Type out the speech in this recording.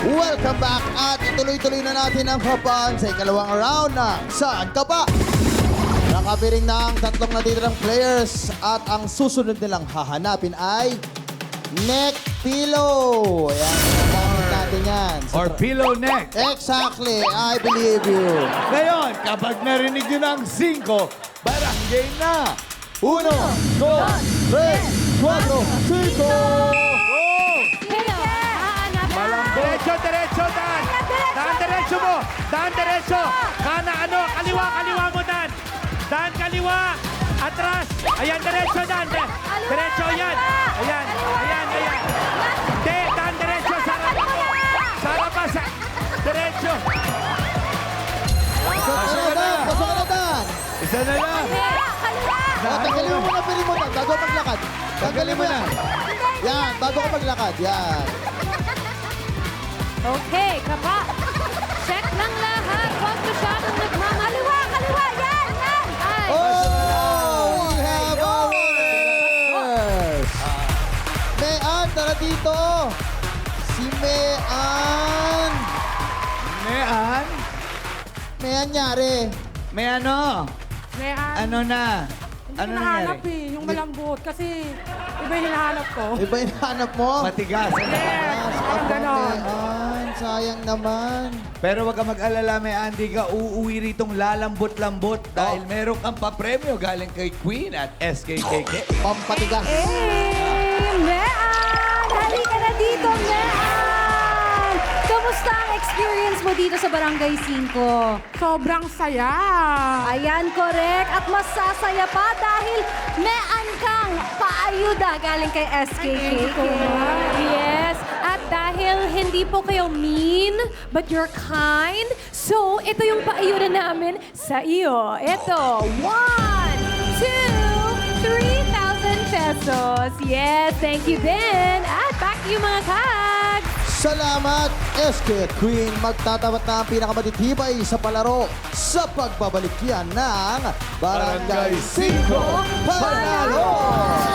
Welcome back at ituloy-tuloy na natin ang kapan sa ikalawang round ng Saan Ka Pa? Nakapiring na ang tatlong natitirang players at ang susunod nilang hahanapin ay neck pillow. Ayan, nagamit natin yan. Or pillow neck. Exactly, I believe you. Ngayon, kapag narinig nyo ng 5, barangay na. 1, 2, 3, 4, 5. Diretso, diretso, Dan. Dan, diretso mo. Dan, diretso. Kana, kaliwa, kaliwa mo, Dan. Dan, kaliwa. Atras. Ayan, diretso, Dan. Diretso, ayan. Ayan, ayan, ayan. De, Dan, diretso. Sarap mo. Sarap pa sa... Diretso. Pasok ka na, pasok ka na, Dan. Isa na lang. Tanggalin mo muna piling mo, Dan, bago ka maglakad. Tanggalin mo yan. Yan, bago ka maglakad. Yan. Okay, kapa. Check ng lahat. Huwag masyadong nagmamaliwa. Kaliwa, yan, yan. Ay. Oh, we have a winners! Mean, tara dito. Si Mean. Mean? Mean nyari. May ano? Ano na? Hindi Ano ko nahanap nangyari? yung malambot kasi iba yung hinahanap ko. Iba yung hanap mo? Matigas. Yes, parang ganon. Mean, sayang naman. Pero wag ka mag-alala, may Andy ka, uuwi ritong lalambot-lambot dahil meron kang papremyo galing kay Queen at SKKK. Pampatigas. Hey, Mean! Halika na dito, Mean! Kamusta ang experience mo dito sa Barangay 5? Sobrang saya. Ayan, correct. At masasaya pa dahil mean kang paayuda galing kay SKKK. Yes. At dahil hindi po kayo mean, but you're kind, so ito yung paayuda namin sa iyo. Ito, 1, 2, 3,000 pesos. Yes, thank you din. At back to you mga kags. Salamat, SK at Queen. Magtatapat na ang pinakamatitibay sa palaro sa pagbabalik yan ng Barangay 5 Panalo!